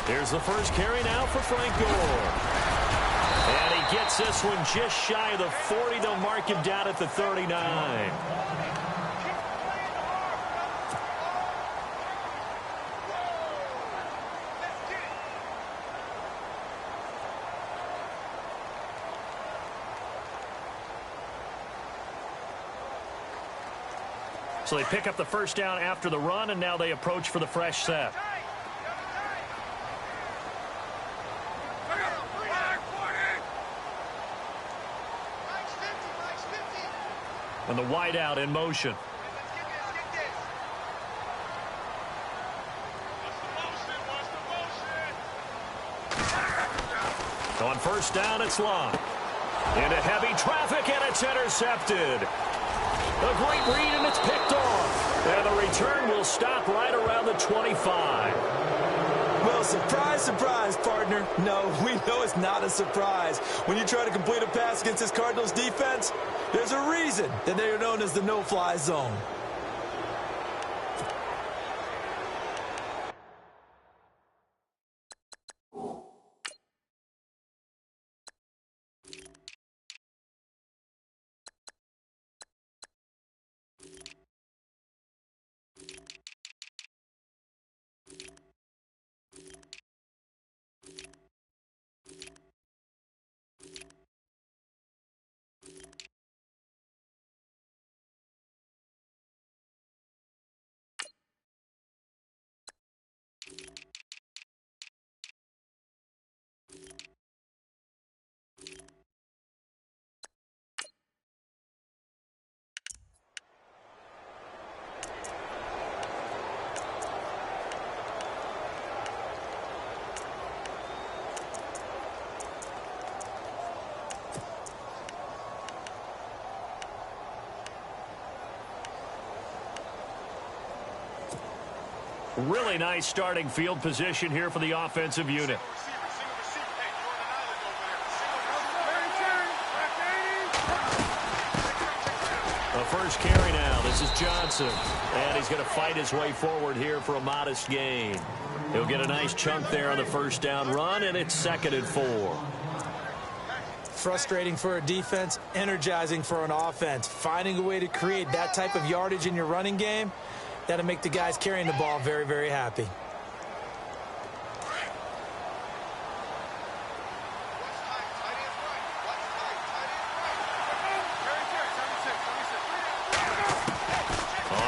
Here's the first carry now for Frank Gore. And he gets this one just shy of the 40. They'll mark him down at the 39. So they pick up the first down after the run, and now they approach for the fresh set. And the wideout in motion. On first down, it's long. Into heavy traffic, and it's intercepted. A great read, and it's picked off. And the return will stop right around the 25. Well, surprise, surprise, partner. No, we know it's not a surprise. When you try to complete a pass against this Cardinals defense, there's a reason that they are known as the no-fly zone. Really nice starting field position here for the offensive unit. The first carry now. This is Johnson. And he's going to fight his way forward here for a modest gain. He'll get a nice chunk there on the first down run, and it's 2nd and 4. Frustrating for a defense, energizing for an offense. Finding a way to create that type of yardage in your running game, that'll make the guys carrying the ball very, very happy.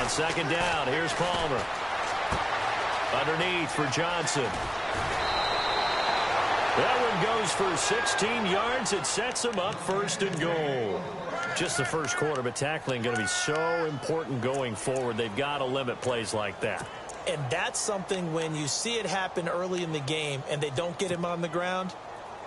On second down, here's Palmer. Underneath for Johnson. That one goes for 16 yards. It sets him up 1st and goal. Just the first quarter, but tackling going to be so important going forward. They've got to limit plays like that. And that's something when you see it happen early in the game and they don't get him on the ground,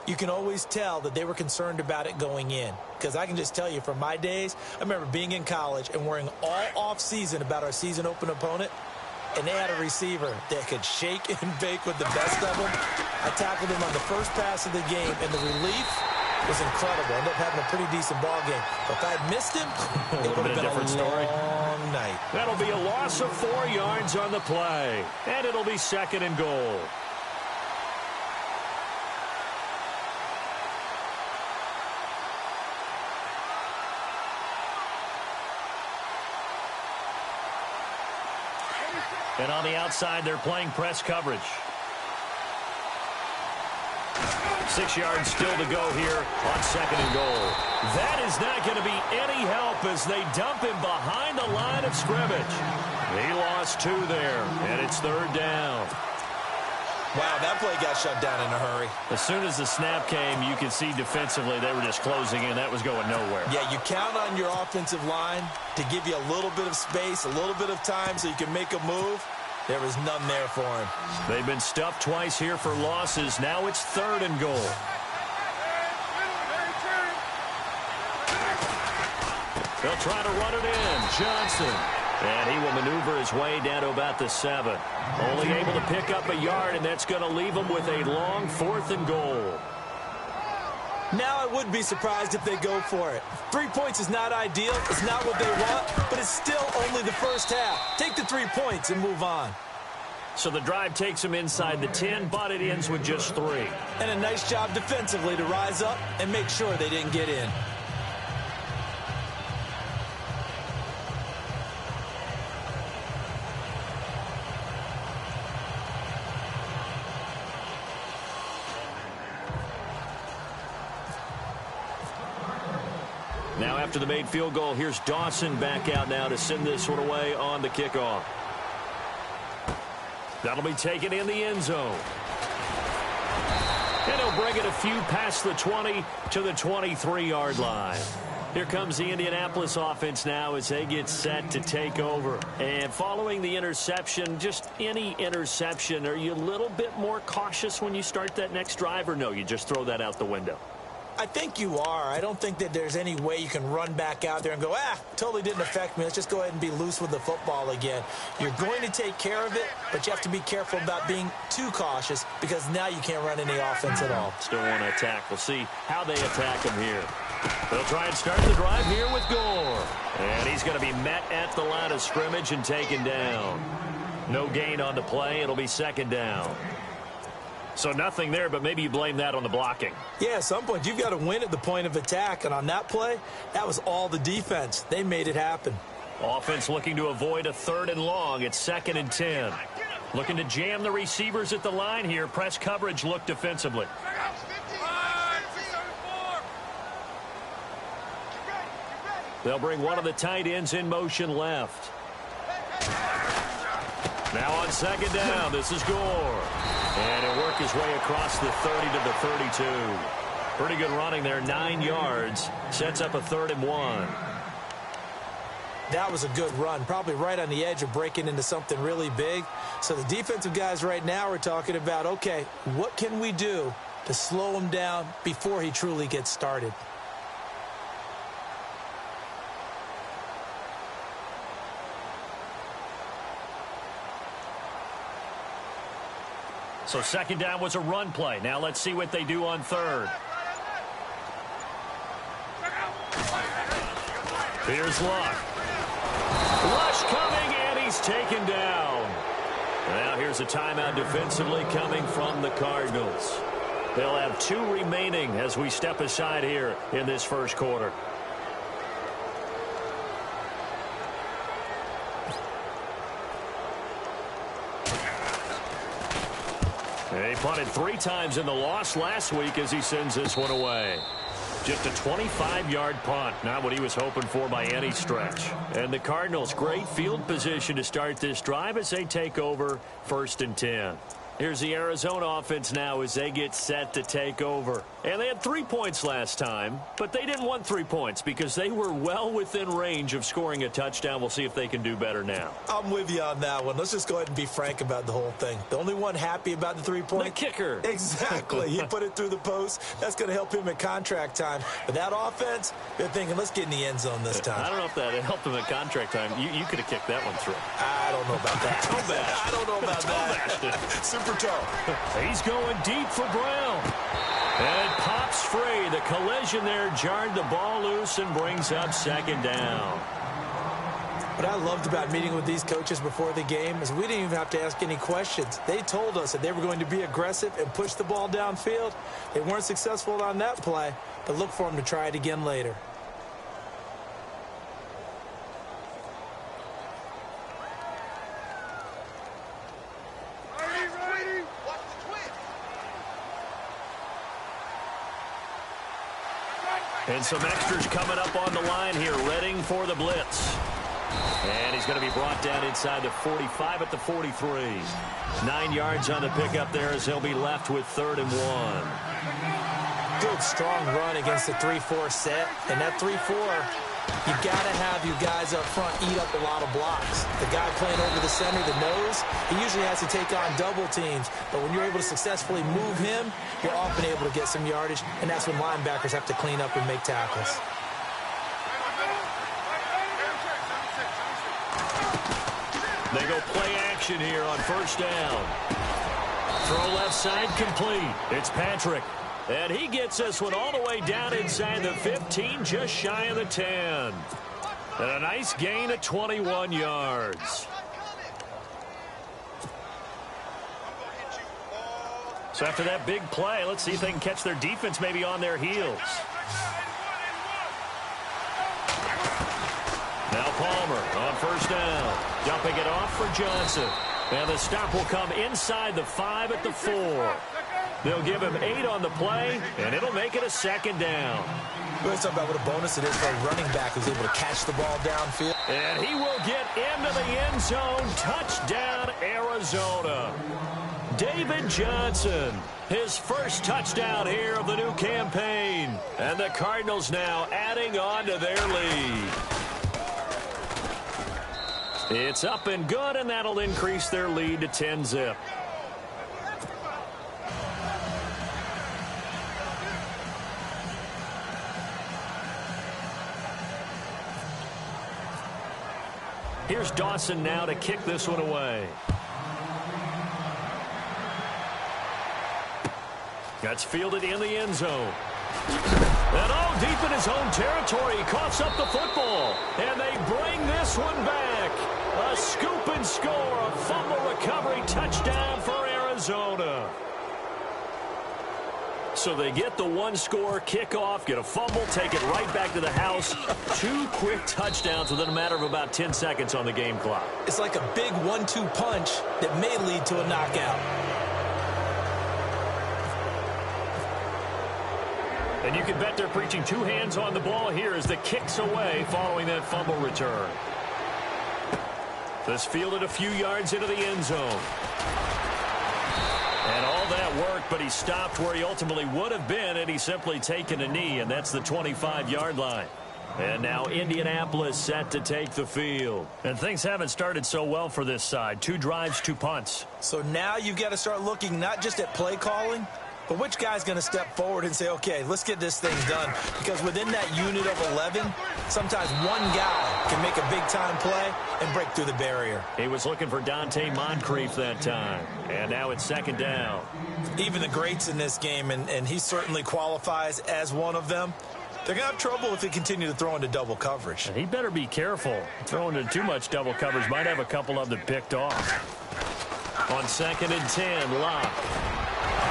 you can always tell that they were concerned about it going in. Because I can just tell you from my days, I remember being in college and worrying all off-season about our season open opponent, and they had a receiver that could shake and bake with the best of them. I tackled him on the first pass of the game, and the relief was incredible. Ended up having a pretty decent ball game. But if I had missed him, it would have been a long night. That'll be a loss of 4 yards on the play. And it'll be 2nd and goal. And on the outside, they're playing press coverage. 6 yards still to go here on 2nd and goal. That is not going to be any help as they dump him behind the line of scrimmage. He lost 2 there, and it's 3rd down. Wow, that play got shut down in a hurry. As soon as the snap came, you could see defensively they were just closing in. That was going nowhere. Yeah, you count on your offensive line to give you a little bit of space, a little bit of time so you can make a move. There was none there for him. They've been stuffed twice here for losses. Now it's 3rd and goal. They'll try to run it in. Johnson. And he will maneuver his way down to about the 7. Only able to pick up a yard, and that's going to leave him with a long 4th and goal. Now I would be surprised if they go for it. 3 points is not ideal. It's not what they want, but it's still only the first half. Take the 3 points and move on. So the drive takes him inside the 10, but it ends with just 3. And a nice job defensively to rise up and make sure they didn't get in. Now after the made field goal, here's Dawson back out now to send this one away on the kickoff. That'll be taken in the end zone. And he'll bring it a few past the 20 to the 23-yard line. Here comes the Indianapolis offense now as they get set to take over. And following the interception, just any interception, are you a little bit more cautious when you start that next drive, or no, you just throw that out the window? I think you are. I don't think that there's any way you can run back out there and go, totally didn't affect me. Let's just go ahead and be loose with the football again. You're going to take care of it, but you have to be careful about being too cautious because now you can't run any offense at all. Still want to attack. We'll see how they attack him here. They'll try and start the drive here with Gore. And he's going to be met at the line of scrimmage and taken down. No gain on the play. It'll be second down. So nothing there, but maybe you blame that on the blocking. Yeah, at some point you've got to win at the point of attack. And on that play, that was all the defense. They made it happen. Offense looking to avoid a 3rd and long. It's 2nd and 10. Looking to jam the receivers at the line here. Press coverage look defensively. They'll bring one of the tight ends in motion left. Now on second down, this is Gore. And he'll work his way across the 30 to the 32. Pretty good running there, 9 yards. Sets up a 3rd and 1. That was a good run, probably right on the edge of breaking into something really big. So the defensive guys right now are talking about, okay, what can we do to slow him down before he truly gets started? So second down was a run play. Now let's see what they do on 3rd. Here's Luck. Rush coming, and he's taken down. Now here's a timeout defensively coming from the Cardinals. They'll have 2 remaining as we step aside here in this first quarter. He punted 3 times in the loss last week as he sends this one away. Just a 25-yard punt, not what he was hoping for by any stretch. And the Cardinals, great field position to start this drive as they take over 1st and 10. Here's the Arizona offense now as they get set to take over. And they had 3 points last time, but they didn't want 3 points because they were well within range of scoring a touchdown. We'll see if they can do better now. I'm with you on that one. Let's just go ahead and be frank about the whole thing. The only one happy about the 3-point. The kicker. Exactly. He put it through the post. That's going to help him at contract time. But that offense, they're thinking, let's get in the end zone this time. I don't know if that helped him at contract time. You could have kicked that one through. I don't know about that. I don't know about that. Super toe. He's going deep for Brown. And it pops free. The collision there jarred the ball loose and brings up second down. What I loved about meeting with these coaches before the game is we didn't even have to ask any questions. They told us that they were going to be aggressive and push the ball downfield. They weren't successful on that play, but look for them to try it again later. And some extras coming up on the line here, readying for the blitz. And he's going to be brought down inside the 45 at the 43. 9 yards on the pickup there as he'll be left with 3rd and 1. Good, strong run against the 3-4 set. And that 3-4, you got to have your guys up front eat up a lot of blocks. The guy playing over the center, the nose, he usually has to take on double teams. But when you're able to successfully move him, you're often able to get some yardage. And that's when linebackers have to clean up and make tackles. They go play action here on 1st down. Throw left side complete. It's Patrick. And he gets this one all the way down inside the 15, just shy of the 10. And a nice gain of 21 yards. So after that big play, let's see if they can catch their defense maybe on their heels. Now Palmer on first down. Dumping it off for Johnson. And the stop will come inside the 5 at the 4. They'll give him 8 on the play, and it'll make it a second down. We're talking about what a bonus it is for a running back who's able to catch the ball downfield. And he will get into the end zone. Touchdown, Arizona. David Johnson, his first touchdown here of the new campaign. And the Cardinals now adding on to their lead. It's up and good, and that'll increase their lead to 10-zip. Here's Dawson now to kick this one away. That's fielded in the end zone. And all deep in his own territory, he coughs up the football. And they bring this one back. A scoop and score, a fumble recovery touchdown for Arizona. So they get the one-score kickoff, get a fumble, take it right back to the house. 2 quick touchdowns within a matter of about 10 seconds on the game clock. It's like a big 1-2 punch that may lead to a knockout. And you can bet they're preaching 2 hands on the ball here as the kick's away following that fumble return. This fielded a few yards into the end zone. And all that worked, but he stopped where he ultimately would have been had he simply taken a knee, and that's the 25-yard line. And now Indianapolis set to take the field. And things haven't started so well for this side. 2 drives, 2 punts. So now you've got to start looking not just at play calling, but which guy's going to step forward and say, okay, let's get this thing done? Because within that unit of 11, sometimes one guy can make a big-time play and break through the barrier. He was looking for Dante Moncrief that time. And now it's second down. Even the greats in this game, and he certainly qualifies as one of them, they're going to have trouble if they continue to throw into double coverage. And he better be careful. Throwing into too much double coverage might have a couple of them picked off. On 2nd and 10, Locke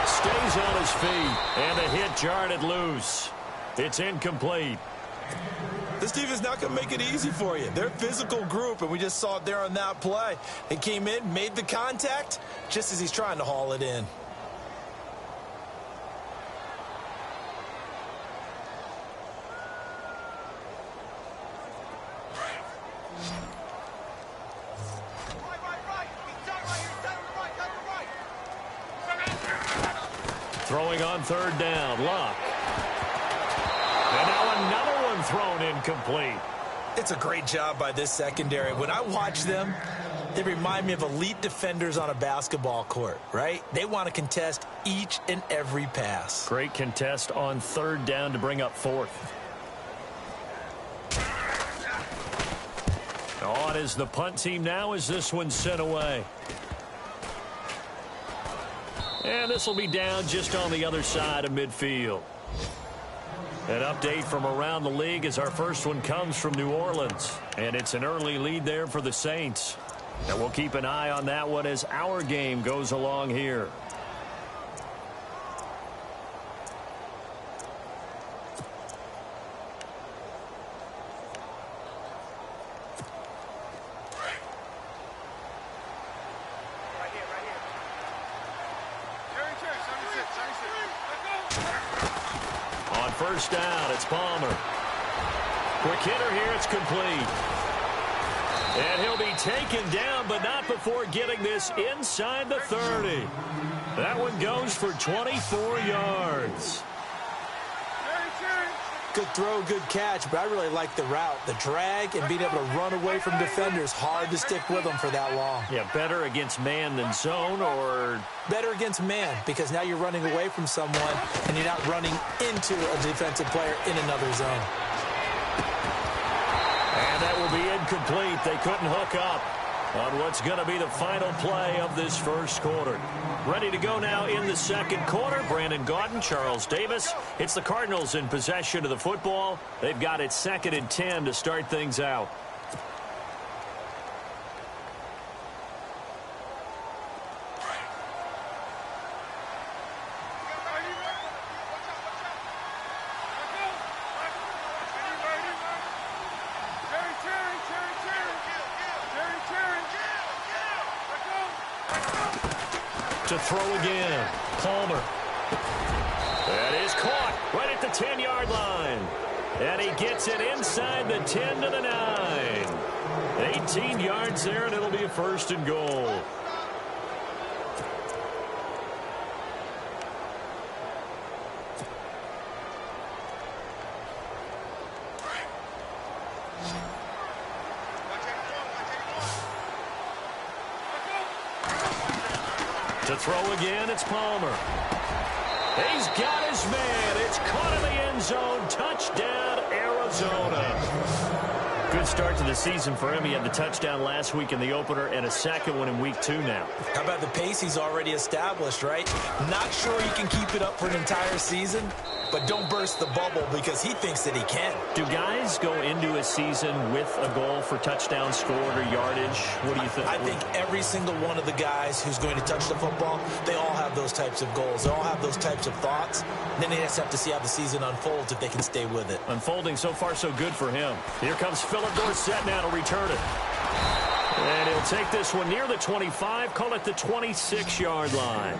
stays on his feet, and the hit jarred it loose. It's incomplete. This defense not going to make it easy for you. They're a physical group, and we just saw it there on that play. They came in, made the contact, just as he's trying to haul it in. Throwing on 3rd down, Locke. And now another one thrown incomplete. It's a great job by this secondary. When I watch them, they remind me of elite defenders on a basketball court, right? They want to contest each and every pass. Great contest on 3rd down to bring up 4th. On is the punt team now as this one's sent away. And this will be down just on the other side of midfield. An update from around the league as our first one comes from New Orleans. And it's an early lead there for the Saints. And we'll keep an eye on that one as our game goes along here. First down, it's Palmer. Quick hitter here, it's complete. And he'll be taken down, but not before getting this inside the 30. That one goes for 24 yards. Good throw, good catch, but I really like the route. The drag and being able to run away from defenders. Hard to stick with them for that long. Yeah, better against man than zone, or better against man, because now you're running away from someone and you're not running into a defensive player in another zone. And that will be incomplete. They couldn't hook up on what's going to be the final play of this first quarter. Ready to go now in the second quarter. Brandon Gaudin, Charles Davis. It's the Cardinals in possession of the football. They've got it 2nd and 10 to start things out. to throw again. Palmer. That is caught right at the 10-yard line. And he gets it inside the 10 to the 9. 18 yards there, and it'll be a 1st and goal. To throw again, it's Palmer. He's got his man. It's caught in the end zone. Touchdown, Arizona. Good start to the season for him. He had the touchdown last week in the opener and a second one in week 2 now. How about the pace he's already established, right? Not sure he can keep it up for an entire season, but don't burst the bubble because he thinks that he can. Do guys go into a season with a goal for touchdown scored or yardage? What do you think? I think every single one of the guys who's going to touch the football, they all have those types of goals. They all have those types of thoughts. Then they just have to see how the season unfolds if they can stay with it. Unfolding so far so good for him. Here comes Philip Dorsett now to return it. And he'll take this one near the 25, call it the 26-yard line.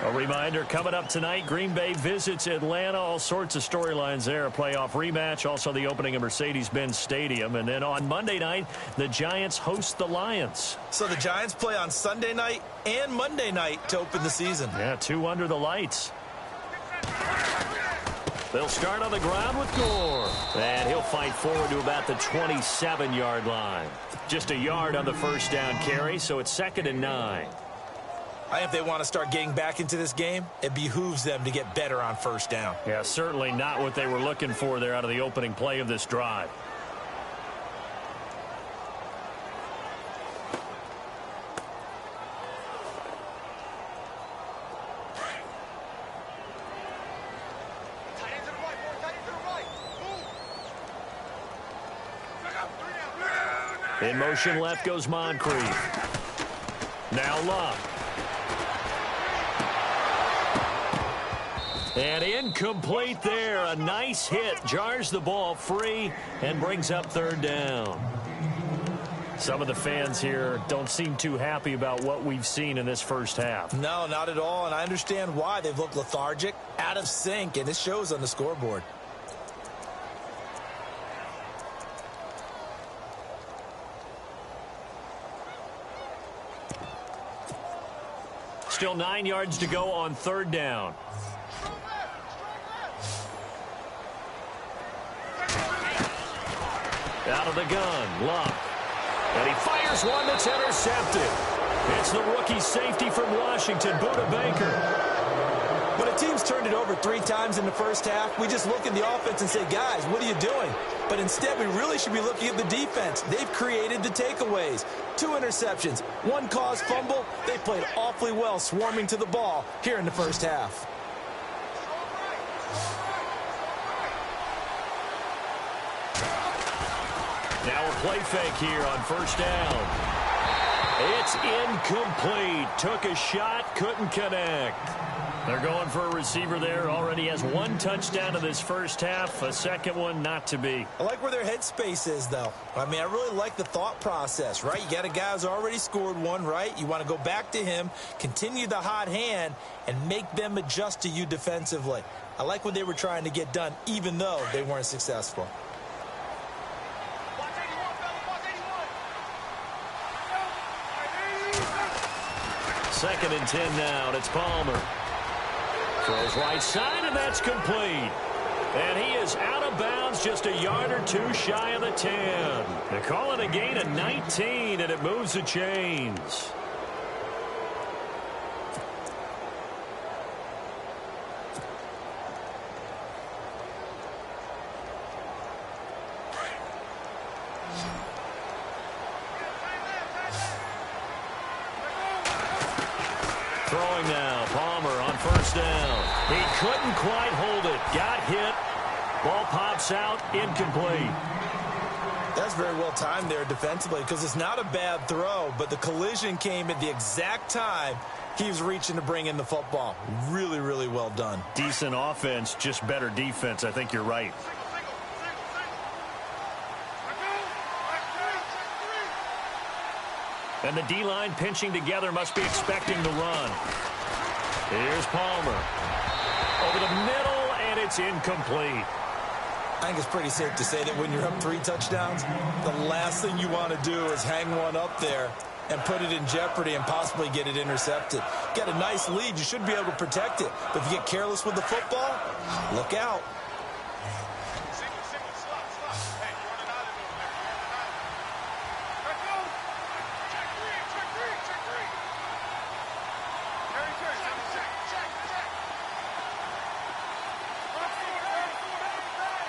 A reminder, coming up tonight, Green Bay visits Atlanta. All sorts of storylines there. A playoff rematch, also the opening of Mercedes-Benz Stadium. And then on Monday night, the Giants host the Lions. So the Giants play on Sunday night and Monday night to open the season. Yeah, 2 under the lights. They'll start on the ground with Gore. And he'll fight forward to about the 27-yard line. Just a yard on the first down carry, so it's 2nd and 9. I think if they want to start getting back into this game, it behooves them to get better on first down. Yeah, certainly not what they were looking for there out of the opening play of this drive. In motion left goes Moncrief. Now Love. And incomplete there. A nice hit. Jars the ball free and brings up 3rd down. Some of the fans here don't seem too happy about what we've seen in this first half. No, not at all. And I understand why. They've looked lethargic, out of sync, and it shows on the scoreboard. Still 9 yards to go on 3rd down. Out of the gun, Love. And he fires one that's intercepted. It's the rookie safety from Washington, Budda Baker. When a team's turned it over 3 times in the first half, we just look at the offense and say, guys, what are you doing? But instead, we really should be looking at the defense. They've created the takeaways. 2 interceptions, 1 caused fumble. They played awfully well swarming to the ball here in the first half. Now a play fake here on first down. It's incomplete. Took a shot, couldn't connect. They're going for a receiver there. Already has 1 touchdown in this first half. A second one not to be. I like where their headspace is, though. I mean, I really like the thought process, right? You got a guy who's already scored 1, right? You want to go back to him, continue the hot hand, and make them adjust to you defensively. I like what they were trying to get done, even though they weren't successful. Second and 10 now, and it's Palmer. Throws right side, and that's complete. And he is out of bounds, just a yard or 2 shy of the 10. They call it a gain of 19, and it moves the chains. Throwing now, Palmer on first down. He couldn't quite hold it. Got hit. Ball pops out, incomplete. That's very well timed there defensively because it's not a bad throw, but the collision came at the exact time he was reaching to bring in the football. Really, really well done. Decent offense, just better defense. I think you're right. And the D-line pinching together must be expecting the run. Here's Palmer. Over the middle, and it's incomplete. I think it's pretty safe to say that when you're up 3 touchdowns, the last thing you want to do is hang one up there and put it in jeopardy and possibly get it intercepted. Get a nice lead, you should be able to protect it. But if you get careless with the football, look out.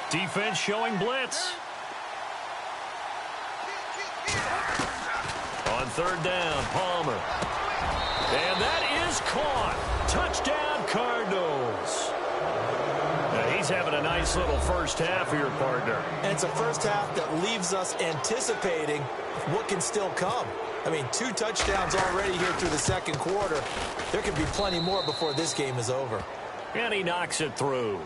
Defense showing blitz. On 3rd down, Palmer. And that is caught. Touchdown, Cardinals. Now, he's having a nice little first half here, partner. And it's a first half that leaves us anticipating what can still come. I mean, 2 touchdowns already here through the second quarter. There could be plenty more before this game is over. And he knocks it through.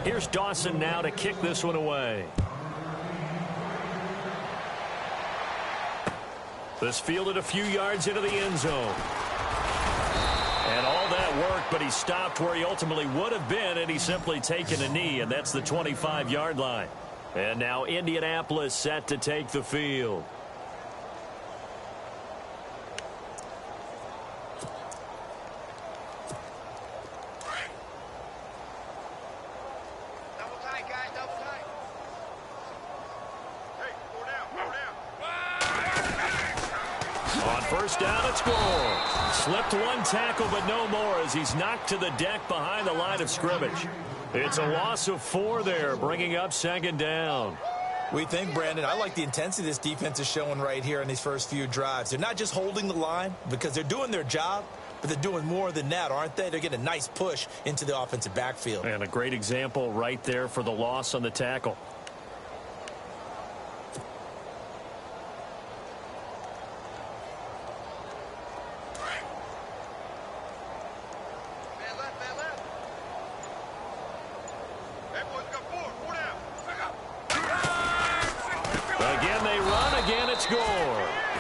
Here's Dawson now to kick this one away. This fielded a few yards into the end zone. And all that work, but he stopped where he ultimately would have been, and he's simply taken a knee, and that's the 25-yard line. And now Indianapolis set to take the field. First down and score. Slipped one tackle, but no more as he's knocked to the deck behind the line of scrimmage. It's a loss of 4 there, bringing up 2nd down. We think, Brandon, I like the intensity this defense is showing right here in these first few drives. They're not just holding the line because they're doing their job, but they're doing more than that, aren't they? They're getting a nice push into the offensive backfield. And a great example right there for the loss on the tackle.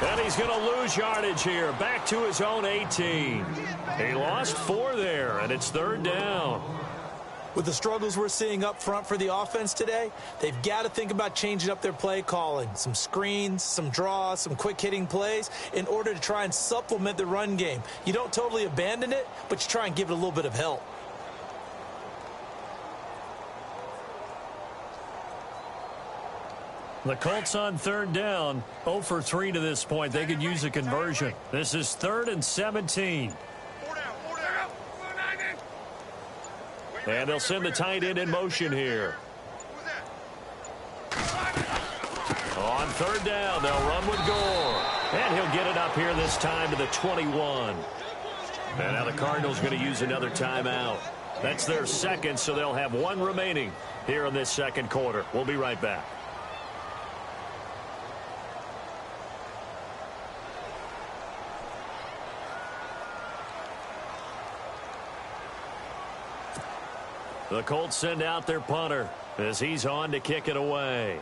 And he's going to lose yardage here. Back to his own 18. He lost 4 there, and it's 3rd down. With the struggles we're seeing up front for the offense today, they've got to think about changing up their play calling. Some screens, some draws, some quick-hitting plays in order to try and supplement the run game. You don't totally abandon it, but you try and give it a little bit of help. The Colts on 3rd down, 0 for 3 to this point. They could use a conversion. This is 3rd and 17. And they'll send the tight end in motion here. On 3rd down, they'll run with Gore. And he'll get it up here this time to the 21. And now the Cardinals going to use another timeout. That's their second, so they'll have 1 remaining here in this second quarter. We'll be right back. The Colts send out their punter as he's on to kick it away.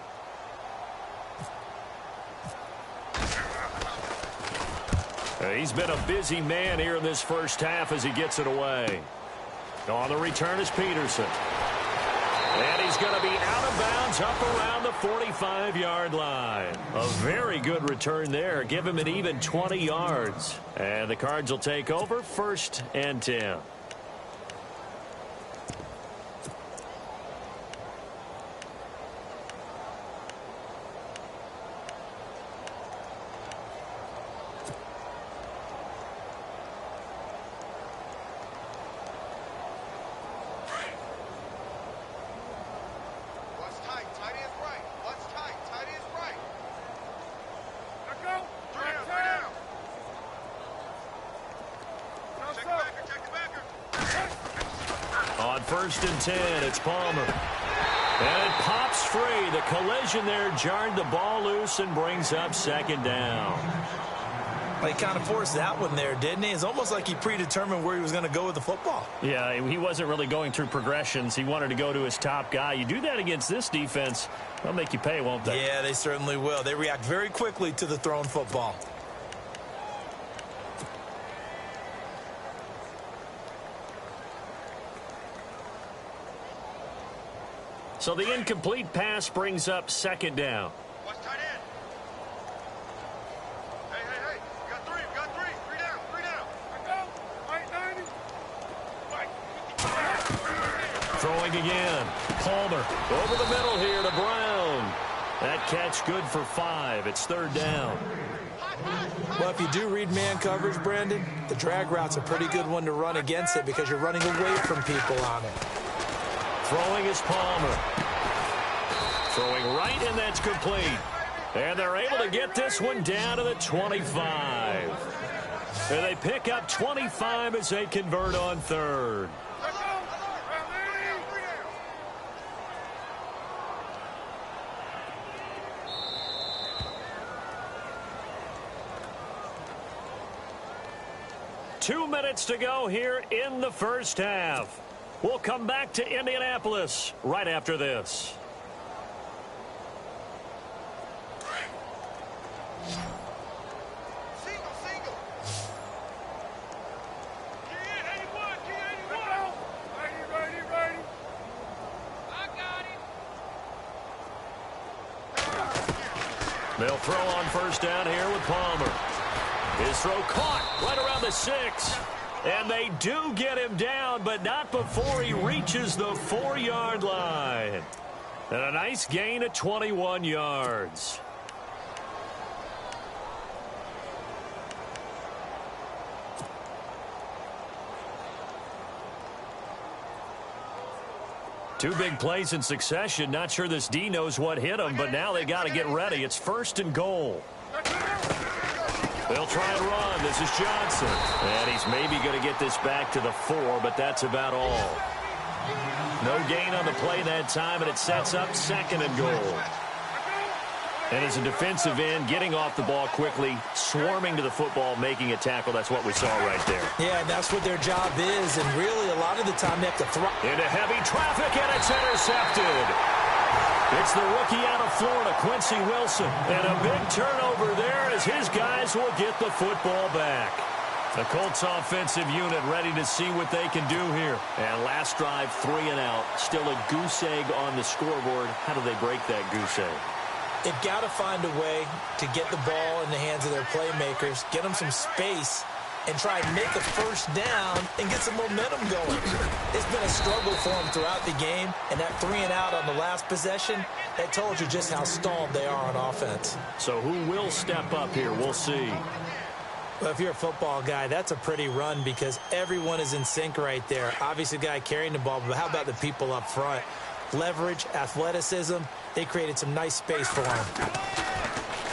He's been a busy man here in this first half as he gets it away. On the return is Peterson. And he's going to be out of bounds up around the 45-yard line. A very good return there. Give him an even 20 yards. And the Cards will take over 1st and 10. On 1st and 10, it's Palmer. And it pops free. The collision there jarred the ball loose and brings up 2nd down. He kind of forced that one there, didn't he? It's almost like he predetermined where he was going to go with the football. Yeah, he wasn't really going through progressions. He wanted to go to his top guy. You do that against this defense, they'll make you pay, won't they? Yeah, they certainly will. They react very quickly to the thrown football. So the incomplete pass brings up second down. Watch tight end. Hey. We got three. Three down. I go. Right, 90. Throwing again. Palmer over the middle here to Brown. That catch good for 5. It's third down. Well, if you do read man coverage, Brandon, the drag route's a pretty good one to run against it because you're running away from people on it. Throwing is Palmer. Throwing right, and that's complete. And they're able to get this one down to the 25. And they pick up 25 as they convert on third. Two minutes to go here in the first half. We'll come back to Indianapolis right after this. Single. Key 81. Ready. I got it. They'll throw on first down here with Palmer. His throw caught right around the 6. And they do get him down, but not before he reaches the 4-yard line. And a nice gain of 21 yards. Two big plays in succession. Not sure this D knows what hit him, but now they got to get ready. It's first and goal. They'll try and run. This is Johnson. And he's maybe going to get this back to the 4, but that's about all. No gain on the play that time, and it sets up second and goal. And as a defensive end, getting off the ball quickly, swarming to the football, making a tackle, that's what we saw right there. Yeah, that's what their job is, and really a lot of the time they have to throw. Into heavy traffic, and it's intercepted. It's the rookie out of Florida, Quincy Wilson. And a big turnover there as his guys will get the football back. The Colts offensive unit ready to see what they can do here. And last drive, 3 and out. Still a goose egg on the scoreboard. How do they break that goose egg? They've got to find a way to get the ball in the hands of their playmakers, get them some space, and try and make a first down and get some momentum going. It's been a struggle for them throughout the game, and that 3 and out on the last possession, that told you just how stalled they are on offense. So who will step up here? We'll see. Well, if you're a football guy, that's a pretty run because everyone is in sync right there. Obviously, the guy carrying the ball, but how about the people up front? Leverage, athleticism, they created some nice space for him.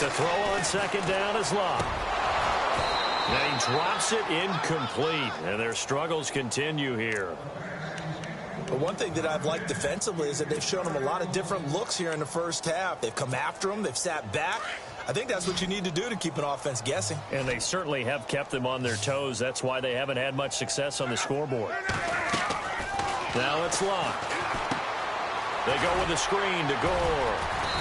To throw on second down is Locke. And he drops it incomplete, and their struggles continue here. But one thing that I've liked defensively is that they've shown them a lot of different looks here in the first half. They've come after them. They've sat back. I think that's what you need to do to keep an offense guessing. And they certainly have kept them on their toes. That's why they haven't had much success on the scoreboard. Now it's Locke. They go with a screen to Gore.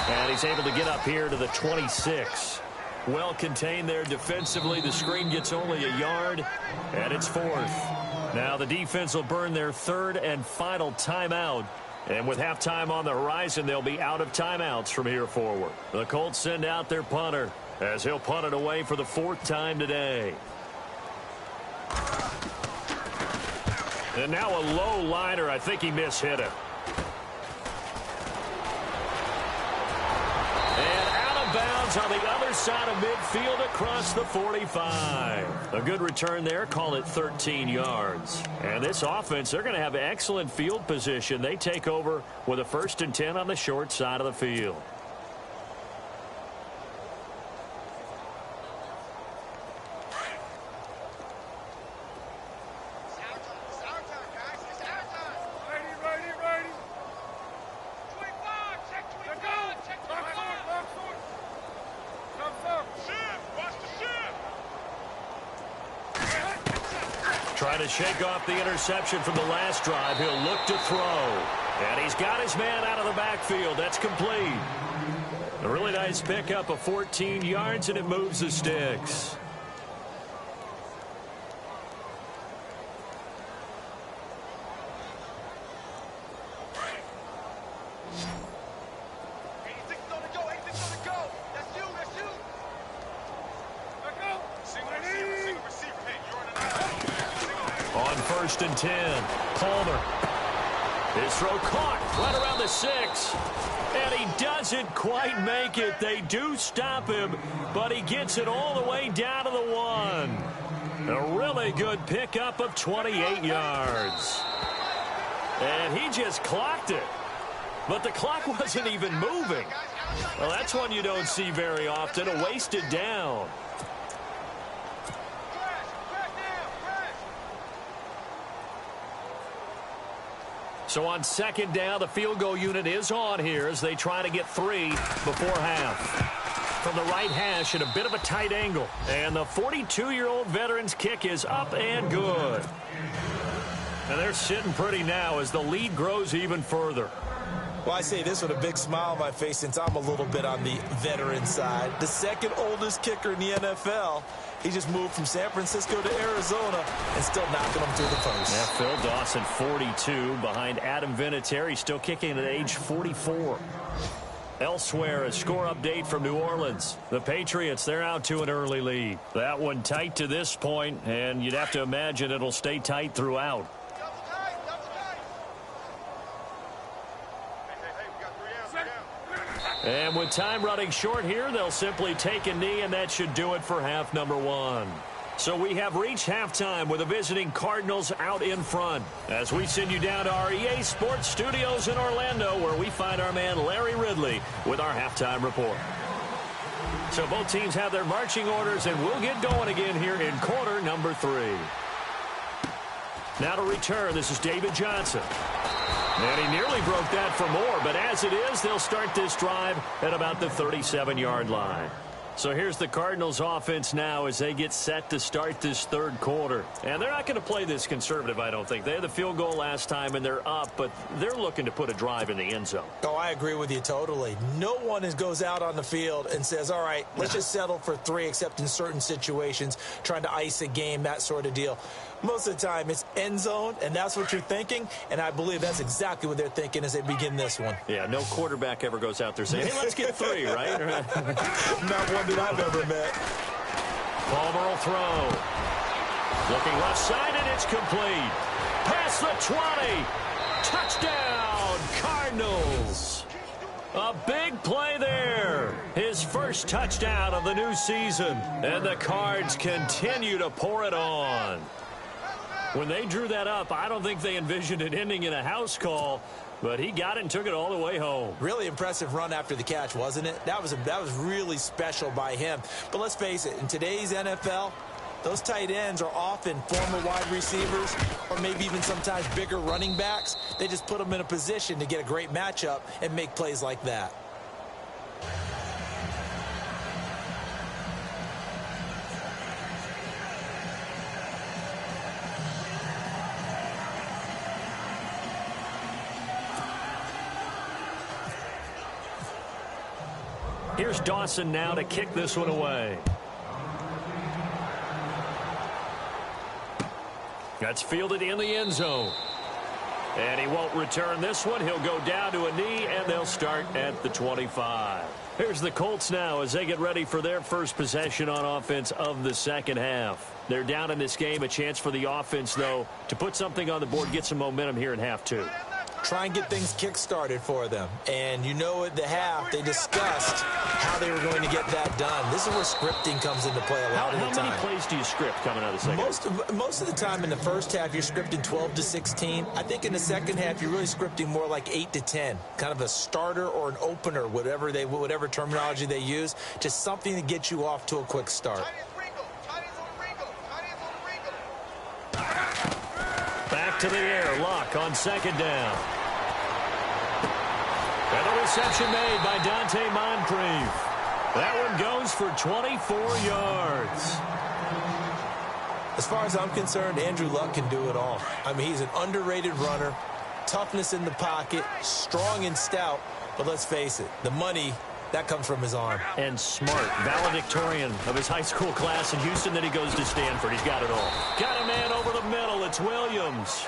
And he's able to get up here to the 26. Well contained there defensively. The screen gets only a yard, and it's 4th. Now the defense will burn their 3rd and final timeout. And with halftime on the horizon, they'll be out of timeouts from here forward. The Colts send out their punter as he'll punt it away for the 4th time today. And now a low liner. I think he mishit it. Bounds on the other side of midfield across the 45. A good return there. Call it 13 yards. And this offense, they're going to have excellent field position. They take over with a 1st and 10 on the short side of the field. Trying to shake off the interception from the last drive. He'll look to throw. And he's got his man out of the backfield. That's complete. A really nice pickup of 14 yards, and it moves the sticks. On 1st and 10, Palmer. His throw caught right around the 6. And he doesn't quite make it. They do stop him, but he gets it all the way down to the 1. A really good pickup of 28 yards. And he just clocked it. But the clock wasn't even moving. Well, that's one you don't see very often, a wasted down. So on 2nd down, the field goal unit is on here as they try to get 3 before half. From the right hash at a bit of a tight angle. And the 42-year-old veteran's kick is up and good. And they're sitting pretty now as the lead grows even further. Well, I say this with a big smile on my face since I'm a little bit on the veteran side. The 2nd oldest kicker in the NFL. He just moved from San Francisco to Arizona and still knocking them through the post. Yeah, Phil Dawson, 42, behind Adam Vinatieri, still kicking at age 44. Elsewhere, a score update from New Orleans. The Patriots, they're out to an early lead. That one tight to this point, and you'd have to imagine it'll stay tight throughout. And with time running short here, they'll simply take a knee, and that should do it for half number 1. So we have reached halftime with the visiting Cardinals out in front. As we send you down to our EA Sports Studios in Orlando, where we find our man Larry Ridley with our halftime report. So both teams have their marching orders, and we'll get going again here in quarter number 3. Now to return, this is David Johnson. And he nearly broke that for more, but as it is, they'll start this drive at about the 37-yard line. So here's the Cardinals offense now as they get set to start this 3rd quarter. And they're not going to play this conservative, I don't think. They had the field goal last time, and they're up, but they're looking to put a drive in the end zone. Oh, I agree with you totally. No one goes out on the field and says, all right, let's just settle for 3, except in certain situations, trying to ice a game, that sort of deal. Most of the time, it's end zone, and that's what you're thinking, and I believe that's exactly what they're thinking as they begin this one. Yeah, no quarterback ever goes out there saying, hey, let's get 3, right? Not one that I've ever met. Palmer will throw. Looking left side, and it's complete. Past the 20. Touchdown, Cardinals. A big play there. His first touchdown of the new season. And the Cards continue to pour it on. When they drew that up, I don't think they envisioned it ending in a house call, but he got it and took it all the way home. Really impressive run after the catch, wasn't it? That was really special by him. But let's face it, in today's NFL, those tight ends are often former wide receivers or maybe even sometimes bigger running backs. They just put them in a position to get a great matchup and make plays like that. Here's Dawson now to kick this one away. That's fielded in the end zone. And he won't return this one. He'll go down to a knee, and they'll start at the 25. Here's the Colts now as they get ready for their first possession on offense of the 2nd half. They're down in this game. A chance for the offense, though, to put something on the board, get some momentum here in half 2. Try and get things kick-started for them. And you know at the half, they discussed how they were going to get that done. This is where scripting comes into play a lot of the time. How many plays do you script coming out of the second? Most of the time in the first half, you're scripting 12 to 16. I think in the second half, you're really scripting more like 8 to 10. Kind of a starter or an opener, whatever terminology they use. Just something to get you off to a quick start. Back to the air. Luck on 2nd down. And the reception made by Dante Moncrief. That one goes for 24 yards. As far as I'm concerned, Andrew Luck can do it all. I mean, he's an underrated runner, toughness in the pocket, strong and stout, but let's face it, the money, that comes from his arm. And smart, valedictorian of his high school class in Houston. Then he goes to Stanford. He's got it all. Got a man over the middle. It's Williams.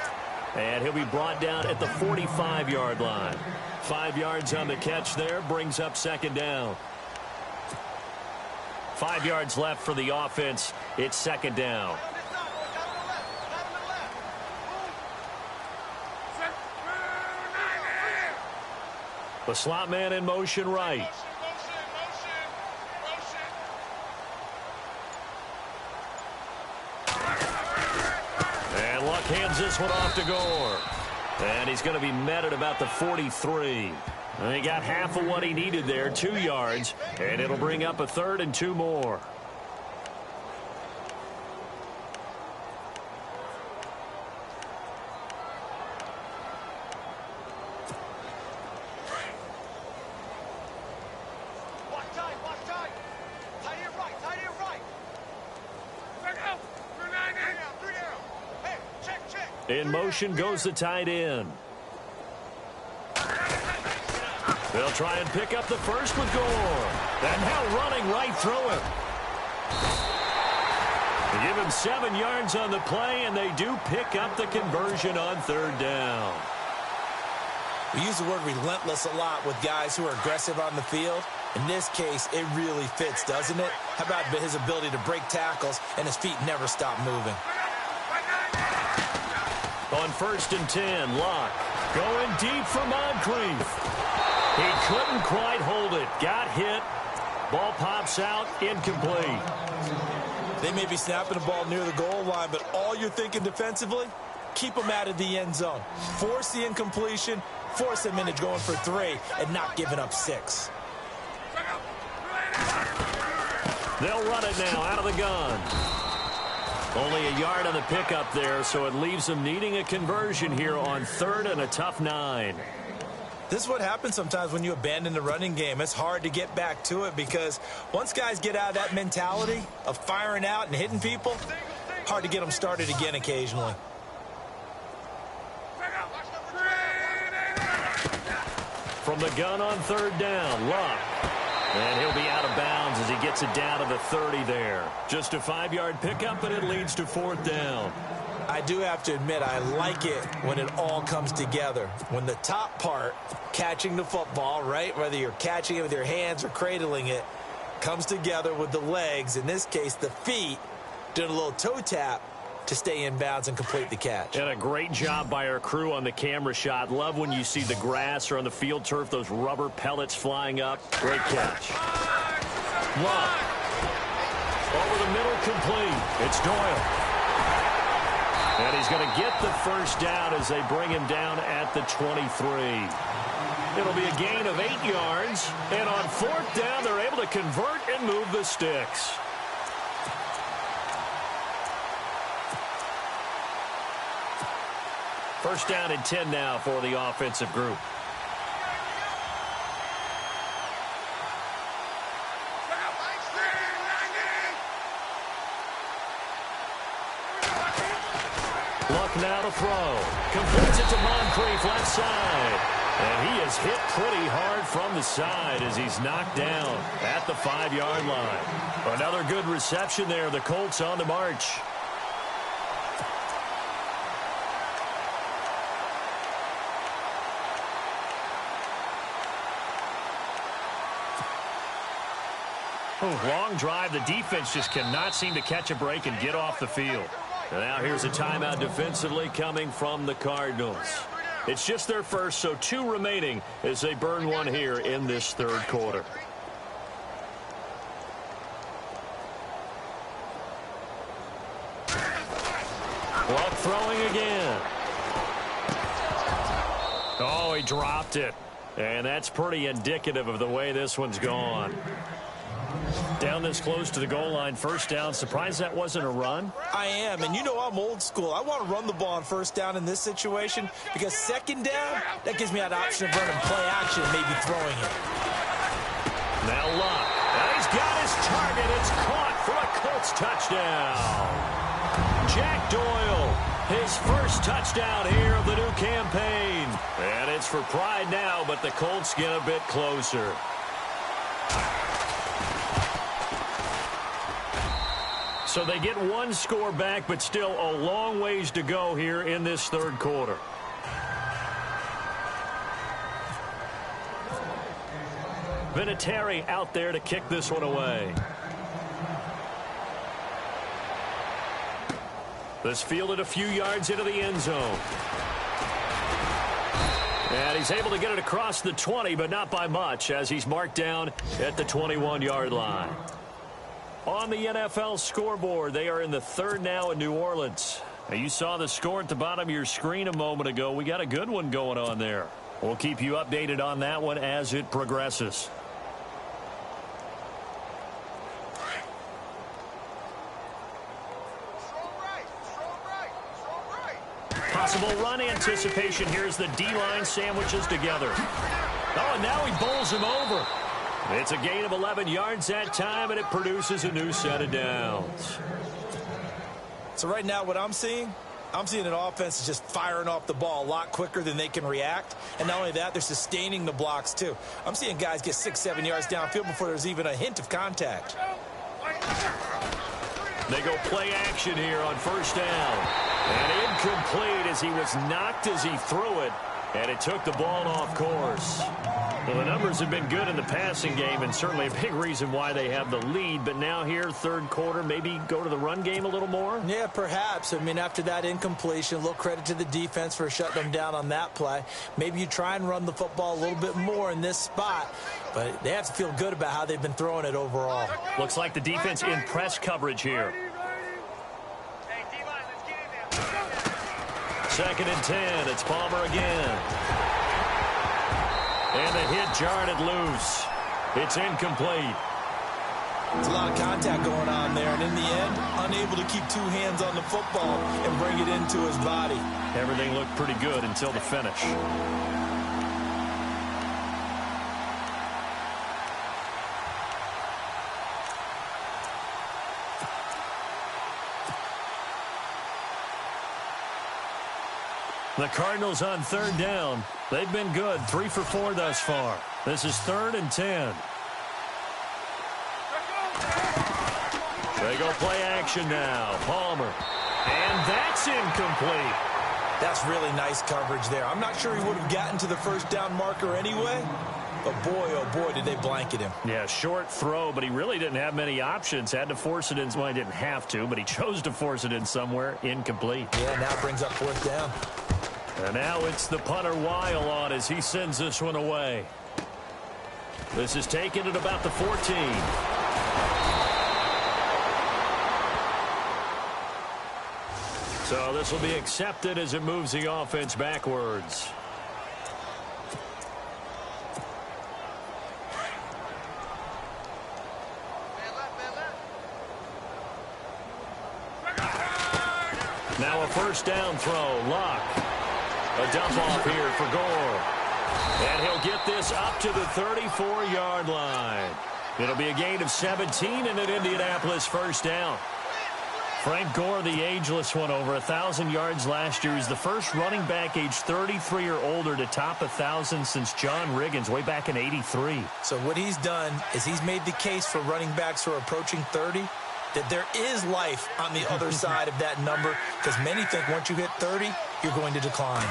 And he'll be brought down at the 45-yard line. 5 yards on the catch there, brings up second down. 5 yards left for the offense. It's second down. The slot man in motion right. And Luck hands this one off to Gore. And he's going to be met at about the 43. And he got half of what he needed there, 2 yards. And it'll bring up a 3rd and 2 more. In motion goes the tight end. They'll try and pick up the first with Gore. And now running right through him. They give him 7 yards on the play, and they do pick up the conversion on 3rd down. We use the word relentless a lot with guys who are aggressive on the field. In this case, it really fits, doesn't it? How about his ability to break tackles and his feet never stop moving? On 1st and 10, Luck going deep for Moncrief. He couldn't quite hold it. Got hit. Ball pops out. Incomplete. They may be snapping the ball near the goal line, but all you're thinking defensively, keep them out of the end zone. Force the incompletion, force them into going for 3, and not giving up 6. They'll run it now out of the gun. Only a yard on the pickup there, so it leaves them needing a conversion here on 3rd and a tough 9. This is what happens sometimes when you abandon the running game. It's hard to get back to it because once guys get out of that mentality of firing out and hitting people, hard to get them started again occasionally. From the gun on 3rd down, Luck. And he'll be out of bounds as he gets it down to the 30 there. Just a 5-yard pickup, and it leads to 4th down. I do have to admit, I like it when it all comes together. When the top part, catching the football, right, whether you're catching it with your hands or cradling it, comes together with the legs, in this case the feet, doing a little toe tap to stay in bounds and complete the catch. And a great job by our crew on the camera shot. Love when you see the grass or on the field turf, those rubber pellets flying up. Great catch. Luck. Over the middle, complete. It's Doyle. And he's going to get the first down as they bring him down at the 23. It'll be a gain of 8 yards. And on 4th down, they're able to convert and move the sticks. First down and 10 now for the offensive group. Luck now to throw. Completes it to Moncrief left side. And he is hit pretty hard from the side as he's knocked down at the 5-yard line. Another good reception there. The Colts on the march. Long drive. The defense just cannot seem to catch a break and get off the field. And now here's a timeout defensively coming from the Cardinals. It's just their first, so 2 remaining as they burn one here in this 3rd quarter. Luck throwing again. Oh, he dropped it. And that's pretty indicative of the way this one's gone. Down this close to the goal line, first down. Surprised that wasn't a run? I am, and you know I'm old school. I want to run the ball on first down in this situation because second down, that gives me that option of running play action and maybe throwing it. Now Luck. And he's got his target. It's caught for a Colts touchdown. Jack Doyle, his first touchdown here of the new campaign. And it's for pride now, but the Colts get a bit closer. So they get one score back, but still a long ways to go here in this third quarter. Vinatieri out there to kick this one away. This fielded a few yards into the end zone. And he's able to get it across the 20, but not by much, as he's marked down at the 21-yard line. On the NFL scoreboard, they are in the third now in New Orleans. Now, you saw the score at the bottom of your screen a moment ago. We got a good one going on there. We'll keep you updated on that one as it progresses. Possible run anticipation. Here's the D-line sandwiches together. Oh, and now he bowls him over. It's a gain of 11 yards that time, and it produces a new set of downs. So right now what I'm seeing an offense is just firing off the ball a lot quicker than they can react. And not only that, they're sustaining the blocks too. I'm seeing guys get 6-7 yards downfield before there's even a hint of contact. They go play action here on first down. And incomplete as he was knocked as he threw it. And it took the ball off course. Well, the numbers have been good in the passing game, and certainly a big reason why they have the lead. But now here, third quarter, maybe go to the run game a little more? Yeah, perhaps. I mean, after that incompletion, a little credit to the defense for shutting them down on that play. Maybe you try and run the football a little bit more in this spot. But they have to feel good about how they've been throwing it overall. Looks like the defense in press coverage here. Second and 10. It's Palmer again. And the hit jarred it loose. It's incomplete. There's a lot of contact going on there, and in the end, unable to keep two hands on the football and bring it into his body. Everything looked pretty good until the finish. The Cardinals on third down. They've been good, 3 for 4 thus far. This is 3rd and 10. They go play action now. Palmer. And that's incomplete. That's really nice coverage there. I'm not sure he would have gotten to the first down marker anyway. But boy, oh boy, did they blanket him. Yeah, short throw, but he really didn't have many options. Had to force it in. Well, he didn't have to, but he chose to force it in somewhere. Incomplete. Yeah, now it brings up 4th down. And now it's the punter Weil on as he sends this one away. This is taken at about the 14. So this will be accepted as it moves the offense backwards. Now a first down throw. Luck. A dump off here for Gore. And he'll get this up to the 34-yard line. It'll be a gain of 17 and an Indianapolis first down. Frank Gore, the ageless one, over 1,000 yards last year. He's the first running back age 33 or older to top 1,000 since John Riggins way back in '83. So what he's done is he's made the case for running backs who are approaching 30 that there is life on the other side of that number, because many think once you hit 30, you're going to decline.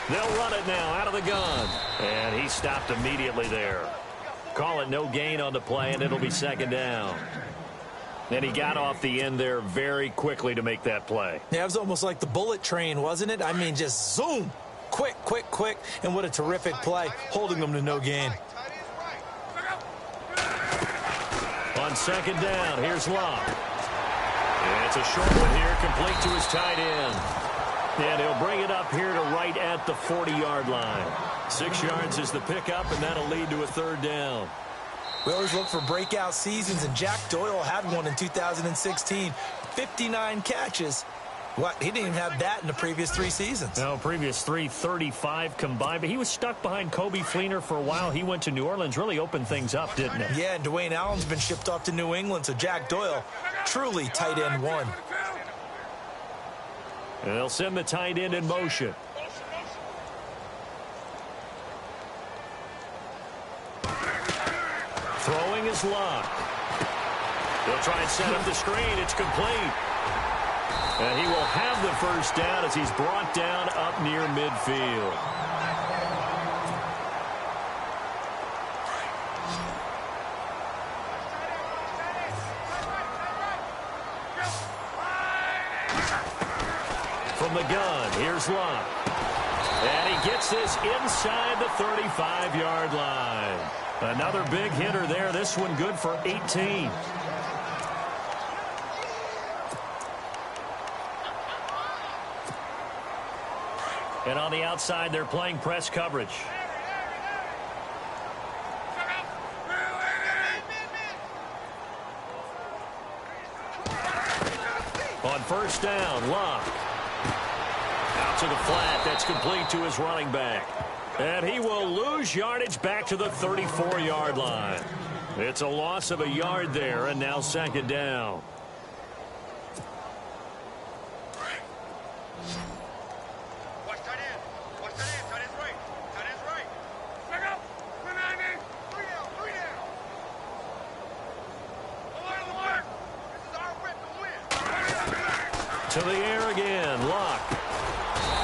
They'll run it now out of the gun. And he stopped immediately there. Call it no gain on the play, and it'll be second down. And he got off the end there very quickly to make that play. Yeah, it was almost like the bullet train, wasn't it? I mean, just zoom. Quick, quick, quick. And what a terrific play, holding them to no gain. On second down, here's Locke. It's a short one here, complete to his tight end. And he'll bring it up here to right at the 40-yard line. 6 yards is the pickup, and that'll lead to a third down. We always look for breakout seasons, and Jack Doyle had one in 2016. 59 catches, What? He didn't even have that in the previous 3 seasons. No, previous 3, 35 combined. But he was stuck behind Kobe Fleener for a while. He went to New Orleans, really opened things up, didn't it? Yeah, and Dwayne Allen's been shipped off to New England, so Jack Doyle, truly tight end 1. And they'll send the tight end in motion. Throwing is Locke. They'll try and set up the screen. It's complete. And he will have the first down as he's brought down up near midfield. From the gun, here's Locke. And he gets this inside the 35-yard line. Another big hitter there. This one good for 18. And on the outside, they're playing press coverage. On first down, Locke. Out to the flat. That's complete to his running back. And he will lose yardage back to the 34-yard line. It's a loss of a yard there, and now second down. To the air again, Locke.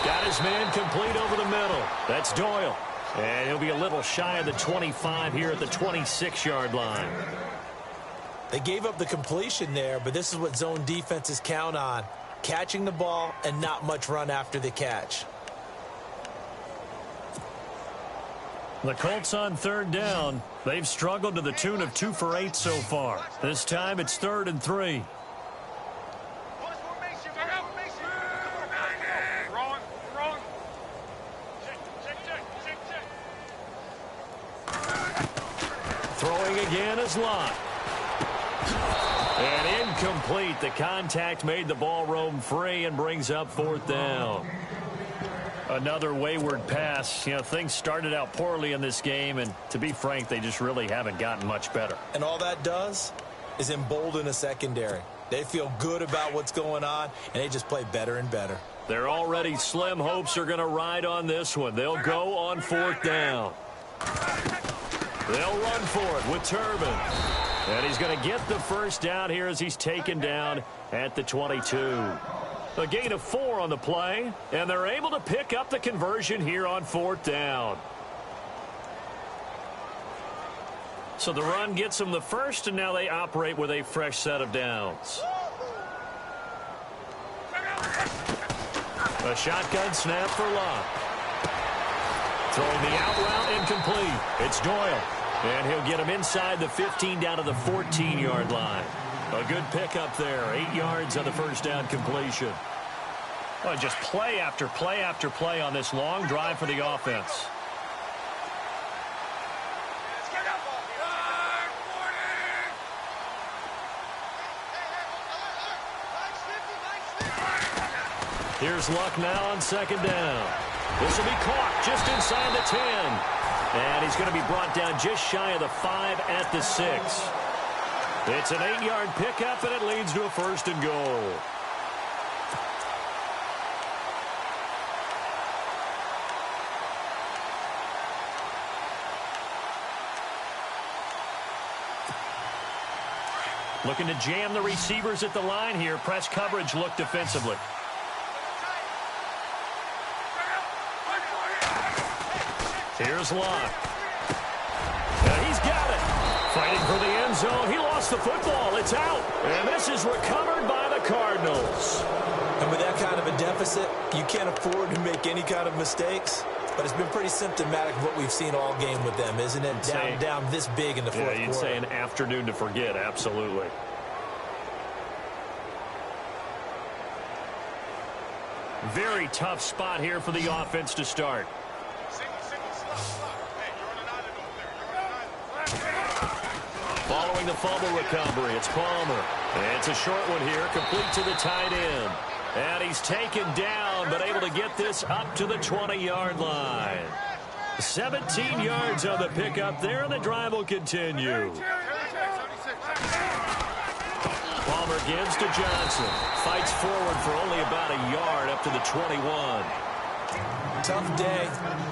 Got his man complete over the middle. That's Doyle. And he'll be a little shy of the 25 here at the 26-yard line. They gave up the completion there, but this is what zone defenses count on. Catching the ball and not much run after the catch. The Colts on third down. They've struggled to the tune of 2 for 8 so far. This time it's 3rd and 3. Throwing again is Locke. And incomplete. The contact made the ball roam free and brings up 4th down. Another wayward pass. You know, things started out poorly in this game, and to be frank, they just really haven't gotten much better. And all that does is embolden a secondary. They feel good about what's going on, and they just play better and better. Their already slim hopes are going to ride on this one. They'll go on 4th down. They'll run for it with Turbin. And he's going to get the first down here as he's taken down at the 22. A gain of 4 on the play, and they're able to pick up the conversion here on 4th down. So the run gets them the first, and now they operate with a fresh set of downs. A shotgun snap for Locke. Throwing the out route incomplete. It's Doyle. And he'll get him inside the 15 down to the 14-yard line. A good pickup there. 8 yards on the first down completion. Well, just play after play after play on this long drive for the offense. Here's Luck now on 2nd down. This will be caught just inside the 10. And he's going to be brought down just shy of the 5 at the 6. It's an 8-yard pickup, and it leads to a 1st and goal. Looking to jam the receivers at the line here. Press coverage look defensively. Here's Locke. And he's got it. Fighting for the end zone. He lost the football. It's out. And this is recovered by the Cardinals. And with that kind of a deficit, you can't afford to make any kind of mistakes. But it's been pretty symptomatic of what we've seen all game with them, isn't it? Down this big in the fourth quarter. You'd say an afternoon to forget. Absolutely. Very tough spot here for the offense to start. Following the fumble recovery, it's Palmer. And it's a short one here, complete to the tight end. And he's taken down, but able to get this up to the 20-yard line. 17 yards on the pickup there, and the drive will continue. Palmer gives to Johnson. Fights forward for only about a yard up to the 21. Tough day,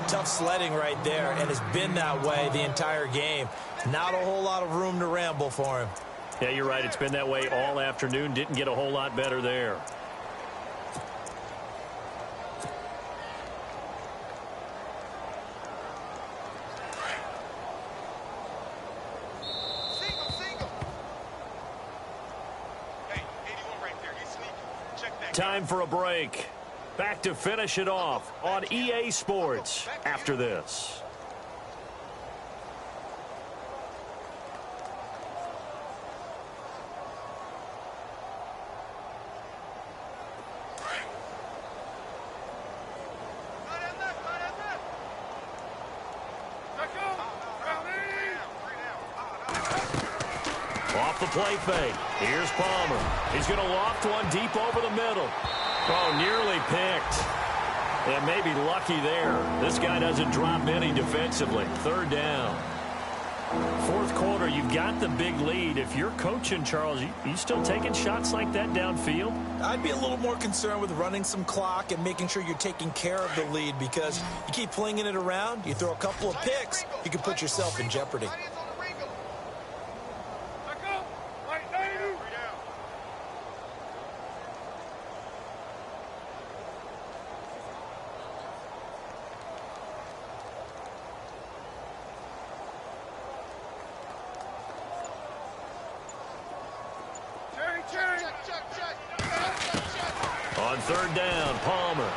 tough sledding right there, and it's been that way the entire game. Not a whole lot of room to ramble for him. Yeah, you're right. It's been that way all afternoon. Didn't get a whole lot better there. Time for a break. Back to finish it off on EA Sports after this. Off the play fake. Here's Palmer. He's going to loft one deep over the middle. Oh, nearly picked. And maybe lucky there. This guy doesn't drop any defensively. Third down. Fourth quarter, you've got the big lead. If you're coaching, Charles, you still taking shots like that downfield? I'd be a little more concerned with running some clock and making sure you're taking care of the lead, because you keep flinging it around, you throw a couple of picks, you can put yourself in jeopardy. On third down, Palmer.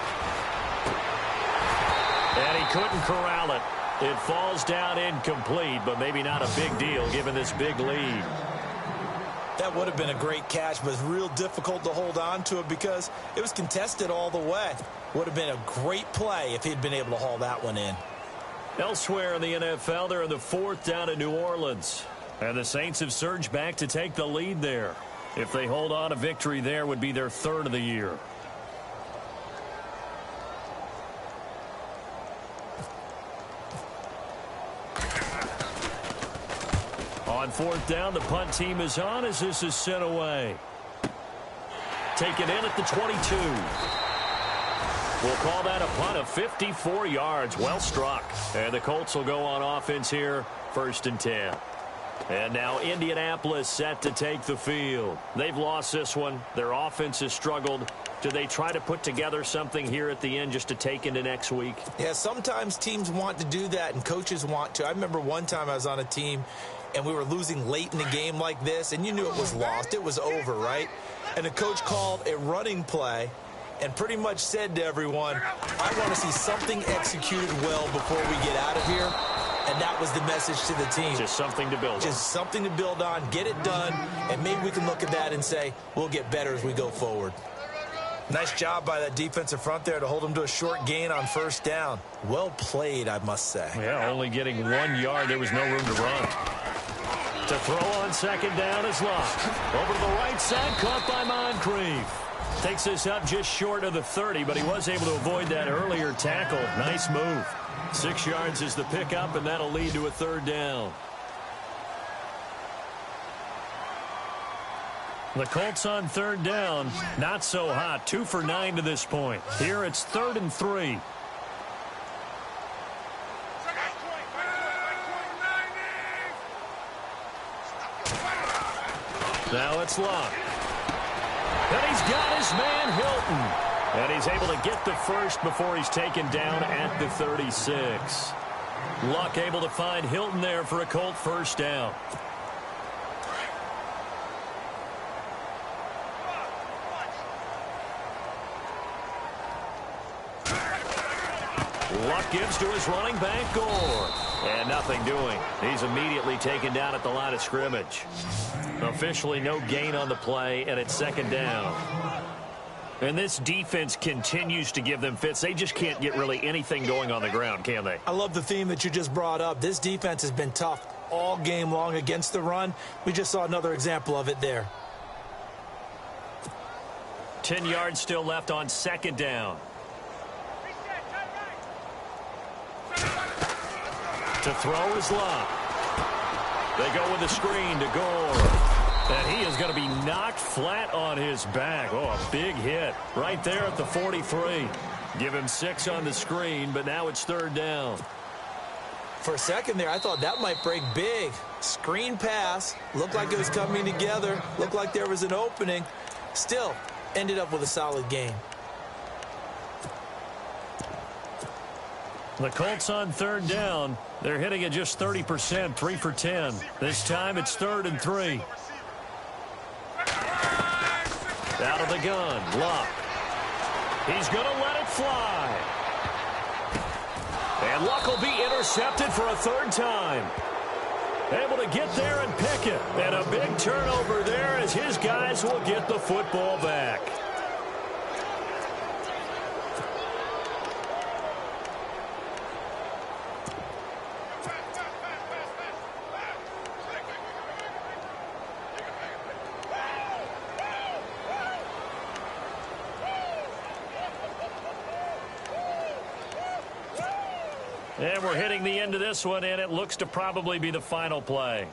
And he couldn't corral it. It falls down incomplete, but maybe not a big deal given this big lead. That would have been a great catch, but it's real difficult to hold on to it because it was contested all the way. Would have been a great play if he'd been able to haul that one in. Elsewhere in the NFL, they're in the fourth down in New Orleans. And the Saints have surged back to take the lead there. If they hold on, a victory there would be their third of the year. On fourth down, the punt team is on as this is sent away. Taken in at the 22. We'll call that a punt of 54 yards. Well struck. And the Colts will go on offense here, 1st and 10. And now Indianapolis set to take the field. They've lost this one. Their offense has struggled. Do they try to put together something here at the end just to take into next week? Yeah, sometimes teams want to do that and coaches want to. I remember one time I was on a team and we were losing late in the game like this, and you knew it was lost. It was over, right? And the coach called a running play and pretty much said to everyone, I want to see something executed well before we get out of here. And that was the message to the team. Just something to build on. Just something to build on, get it done, and maybe we can look at that and say, we'll get better as we go forward. Nice job by that defensive front there to hold them to a short gain on first down. Well played, I must say. Yeah, only getting 1 yard. There was no room to run. To throw on second down is Locke. Over to the right side, caught by Moncrief. Takes this up just short of the 30, but he was able to avoid that earlier tackle. Nice move. 6 yards is the pickup, and that'll lead to a third down. The Colts on third down, not so hot. 2 for 9 to this point. Here it's 3rd and 3. Now it's Locke. And he's got his man Hilton. And he's able to get the first before he's taken down at the 36. Luck able to find Hilton there for a Colt first down. Luck gives to his running back, Gore. And nothing doing. He's immediately taken down at the line of scrimmage. Officially no gain on the play, and it's second down. And this defense continues to give them fits. They just can't get really anything going on the ground, can they? I love the theme that you just brought up. This defense has been tough all game long against the run. We just saw another example of it there. 10 yards still left on second down. To throw is Locke. They go with a screen to Gore. And he is going to be knocked flat on his back. Oh, a big hit right there at the 43. Give him 6 on the screen, but now it's third down. For a second there, I thought that might break big. Screen pass. Looked like it was coming together. Looked like there was an opening. Still, ended up with a solid game. The Colts on third down. They're hitting at just 30%, 3 for 10. This time it's 3rd and 3. Out of the gun, Locke. He's going to let it fly. And Luck will be intercepted for a 3rd time. Able to get there and pick it. And a big turnover there as his guys will get the football back. And we're hitting the end of this one, and it looks to probably be the final play.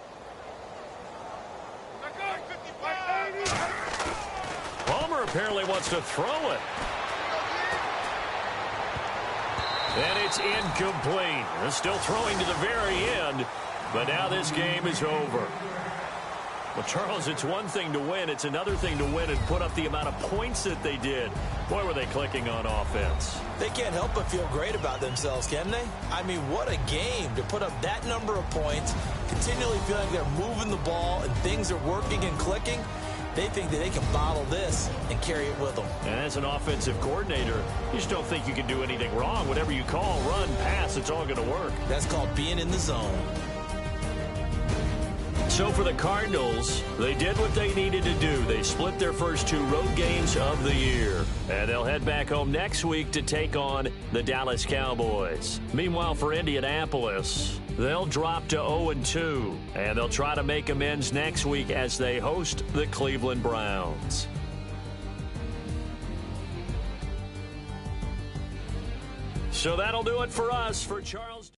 Palmer apparently wants to throw it. And it's incomplete. They're still throwing to the very end, but now this game is over. Well, Charles, it's one thing to win. It's another thing to win and put up the amount of points that they did. Boy, were they clicking on offense. They can't help but feel great about themselves, can they? I mean, what a game to put up that number of points, continually feeling like they're moving the ball and things are working and clicking. They think that they can bottle this and carry it with them. And as an offensive coordinator, you just don't think you can do anything wrong. Whatever you call, run, pass, it's all going to work. That's called being in the zone. So for the Cardinals, they did what they needed to do. They split their first 2 road games of the year. And they'll head back home next week to take on the Dallas Cowboys. Meanwhile, for Indianapolis, they'll drop to 0-2. And they'll try to make amends next week as they host the Cleveland Browns. So that'll do it for us. For Charles...